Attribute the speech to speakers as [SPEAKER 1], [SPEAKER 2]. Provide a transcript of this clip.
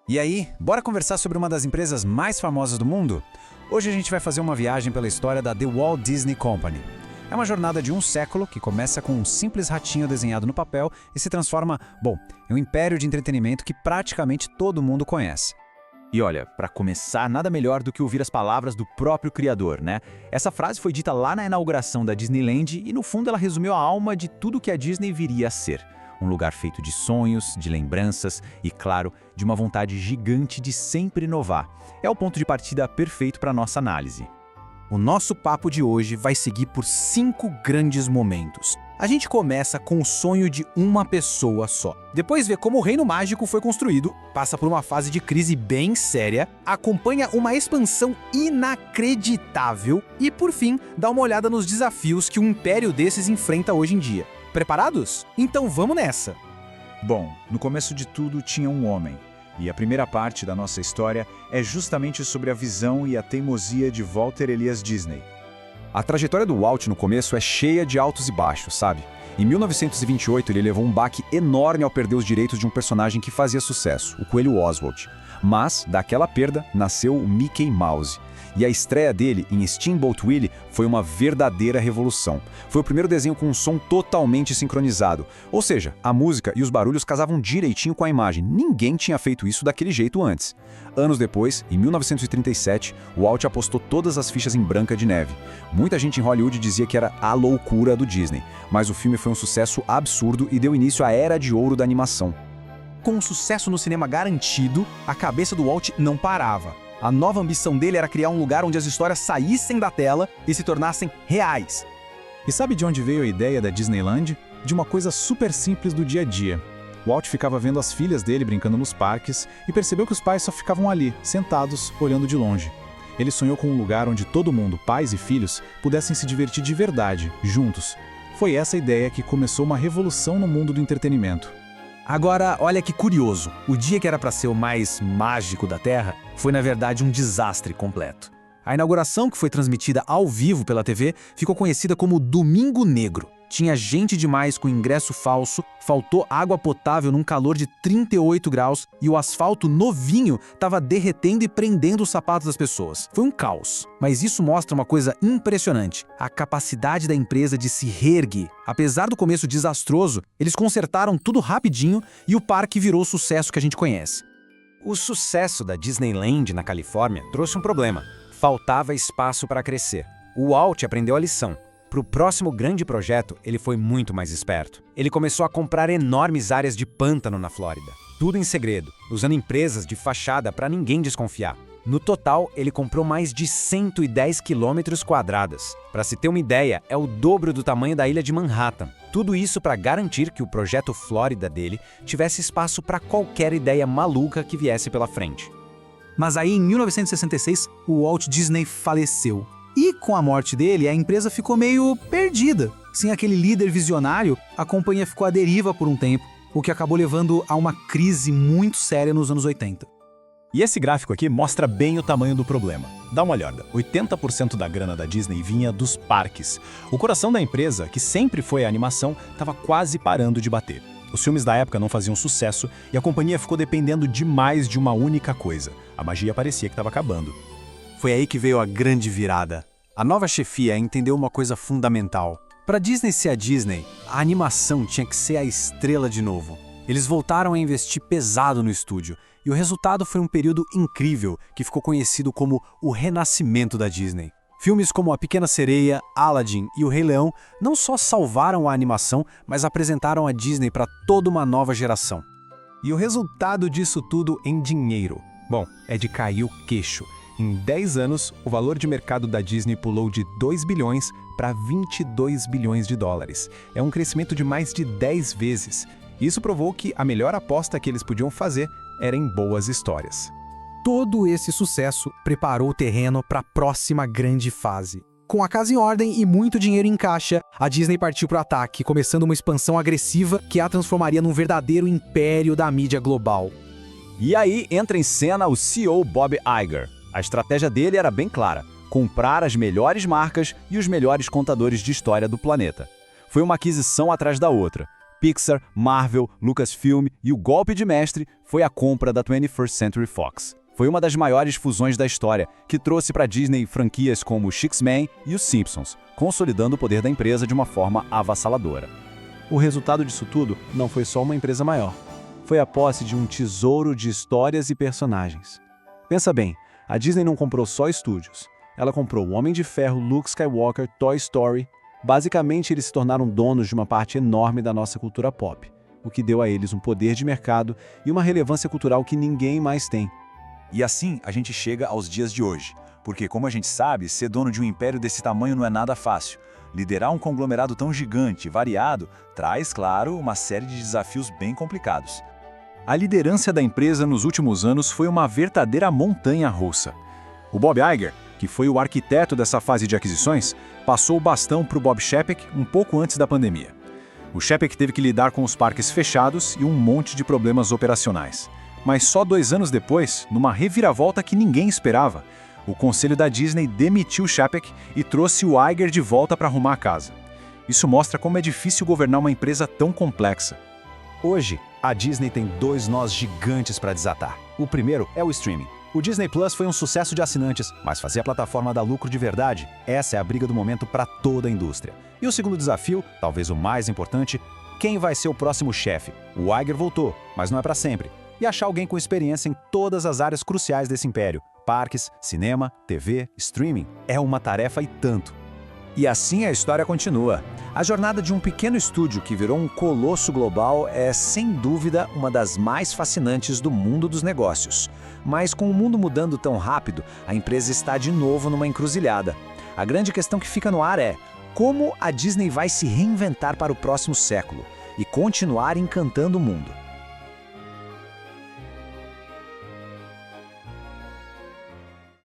[SPEAKER 1] E aí, bora conversar sobre uma das empresas mais famosas do mundo? Hoje a gente vai fazer uma viagem pela história da The Walt Disney Company. É uma jornada de um século que começa com um simples ratinho desenhado no papel e se transforma, em um império de entretenimento que praticamente todo mundo conhece.
[SPEAKER 2] E olha, para começar, nada melhor do que ouvir as palavras do próprio criador, né? Essa frase foi dita lá na inauguração da Disneyland e no fundo ela resumiu a alma de tudo que a Disney viria a ser. Um lugar feito de sonhos, de lembranças e, claro, de uma vontade gigante de sempre inovar. É o ponto de partida perfeito para a nossa análise.
[SPEAKER 3] O nosso papo de hoje vai seguir por 5 grandes momentos. A gente começa com o sonho de uma pessoa só. Depois vê como o Reino Mágico foi construído, passa por uma fase de crise bem séria, acompanha uma expansão inacreditável e, por fim, dá uma olhada nos desafios que um império desses enfrenta hoje em dia. Preparados? Então vamos nessa!
[SPEAKER 1] Bom, no começo de tudo tinha um homem. E a primeira parte da nossa história é justamente sobre a visão e a teimosia de Walter Elias Disney.
[SPEAKER 4] A trajetória do Walt no começo é cheia de altos e baixos, sabe? Em 1928, ele levou um baque enorme ao perder os direitos de um personagem que fazia sucesso, o Coelho Oswald. Mas, daquela perda, nasceu o Mickey Mouse. E a estreia dele em Steamboat Willie foi uma verdadeira revolução. Foi o primeiro desenho com um som totalmente sincronizado. Ou seja, a música e os barulhos casavam direitinho com a imagem. Ninguém tinha feito isso daquele jeito antes. Anos depois, em 1937, o Walt apostou todas as fichas em Branca de Neve. Muita gente em Hollywood dizia que era a loucura do Disney, mas o filme foi um sucesso absurdo e deu início à era de ouro da animação.
[SPEAKER 3] Com um sucesso no cinema garantido, a cabeça do Walt não parava. A nova ambição dele era criar um lugar onde as histórias saíssem da tela e se tornassem reais.
[SPEAKER 5] E sabe de onde veio a ideia da Disneyland? De uma coisa super simples do dia a dia. Walt ficava vendo as filhas dele brincando nos parques e percebeu que os pais só ficavam ali, sentados, olhando de longe. Ele sonhou com um lugar onde todo mundo, pais e filhos, pudessem se divertir de verdade, juntos. Foi essa ideia que começou uma revolução no mundo do entretenimento.
[SPEAKER 3] Agora, olha que curioso, o dia que era para ser o mais mágico da Terra foi na verdade um desastre completo. A inauguração, que foi transmitida ao vivo pela TV, ficou conhecida como Domingo Negro. Tinha gente demais com ingresso falso, faltou água potável num calor de 38 graus e o asfalto novinho estava derretendo e prendendo os sapatos das pessoas. Foi um caos. Mas isso mostra uma coisa impressionante, a capacidade da empresa de se reerguer. Apesar do começo desastroso, eles consertaram tudo rapidinho e o parque virou o sucesso que a gente conhece.
[SPEAKER 1] O sucesso da Disneyland na Califórnia trouxe um problema. Faltava espaço para crescer. O Walt aprendeu a lição. Para o próximo grande projeto, ele foi muito mais esperto. Ele começou a comprar enormes áreas de pântano na Flórida. Tudo em segredo, usando empresas de fachada para ninguém desconfiar. No total, ele comprou mais de 110 quilômetros quadrados. Para se ter uma ideia, é o dobro do tamanho da ilha de Manhattan. Tudo isso para garantir que o projeto Flórida dele tivesse espaço para qualquer ideia maluca que viesse pela frente.
[SPEAKER 3] Mas aí, em 1966, o Walt Disney faleceu. E com a morte dele, a empresa ficou meio perdida. Sem aquele líder visionário, a companhia ficou à deriva por um tempo, o que acabou levando a uma crise muito séria nos anos 80.
[SPEAKER 5] E esse gráfico aqui mostra bem o tamanho do problema. Dá uma olhada, 80% da grana da Disney vinha dos parques. O coração da empresa, que sempre foi a animação, estava quase parando de bater. Os filmes da época não faziam sucesso e a companhia ficou dependendo demais de uma única coisa. A magia parecia que estava acabando.
[SPEAKER 3] Foi aí que veio a grande virada. A nova chefia entendeu uma coisa fundamental. Para Disney ser a Disney, a animação tinha que ser a estrela de novo. Eles voltaram a investir pesado no estúdio, e o resultado foi um período incrível que ficou conhecido como o renascimento da Disney. Filmes como A Pequena Sereia, Aladdin e O Rei Leão não só salvaram a animação, mas apresentaram a Disney para toda uma nova geração.
[SPEAKER 6] E o resultado disso tudo em dinheiro? Bom, é de cair o queixo. Em 10 anos, o valor de mercado da Disney pulou de 2 bilhões para 22 bilhões de dólares. É um crescimento de mais de 10 vezes. Isso provou que a melhor aposta que eles podiam fazer era em boas histórias.
[SPEAKER 3] Todo esse sucesso preparou o terreno para a próxima grande fase. Com a casa em ordem e muito dinheiro em caixa, a Disney partiu para o ataque, começando uma expansão agressiva que a transformaria num verdadeiro império da mídia global.
[SPEAKER 2] E aí entra em cena o CEO Bob Iger. A estratégia dele era bem clara: comprar as melhores marcas e os melhores contadores de história do planeta. Foi uma aquisição atrás da outra.
[SPEAKER 4] Pixar, Marvel, Lucasfilm e o golpe de mestre foi a compra da 21st Century Fox. Foi uma das maiores fusões da história, que trouxe para a Disney franquias como X-Men e Os Simpsons, consolidando o poder da empresa de uma forma avassaladora.
[SPEAKER 6] O resultado disso tudo não foi só uma empresa maior. Foi a posse de um tesouro de histórias e personagens. Pensa bem, a Disney não comprou só estúdios. Ela comprou o Homem de Ferro, Luke Skywalker, Toy Story. Basicamente, eles se tornaram donos de uma parte enorme da nossa cultura pop, o que deu a eles um poder de mercado e uma relevância cultural que ninguém mais tem.
[SPEAKER 2] E assim a gente chega aos dias de hoje, porque como a gente sabe, ser dono de um império desse tamanho não é nada fácil. Liderar um conglomerado tão gigante e variado traz, claro, uma série de desafios bem complicados.
[SPEAKER 4] A liderança da empresa nos últimos anos foi uma verdadeira montanha-russa. O Bob Iger, que foi o arquiteto dessa fase de aquisições, passou o bastão para o Bob Chapek um pouco antes da pandemia. O Chapek teve que lidar com os parques fechados e um monte de problemas operacionais. Mas só 2 anos depois, numa reviravolta que ninguém esperava, o conselho da Disney demitiu Chapek e trouxe o Iger de volta para arrumar a casa. Isso mostra como é difícil governar uma empresa tão complexa.
[SPEAKER 1] Hoje, a Disney tem 2 nós gigantes para desatar. O primeiro é o streaming. O Disney Plus foi um sucesso de assinantes, mas fazer a plataforma dar lucro de verdade, essa é a briga do momento para toda a indústria. E o segundo desafio, talvez o mais importante, quem vai ser o próximo chefe? O Iger voltou, mas não é para sempre. E achar alguém com experiência em todas as áreas cruciais desse império, parques, cinema, TV, streaming, é uma tarefa e tanto.
[SPEAKER 3] E assim a história continua. A jornada de um pequeno estúdio que virou um colosso global é, sem dúvida, uma das mais fascinantes do mundo dos negócios. Mas com o mundo mudando tão rápido, a empresa está de novo numa encruzilhada. A grande questão que fica no ar é: como a Disney vai se reinventar para o próximo século e continuar encantando o mundo?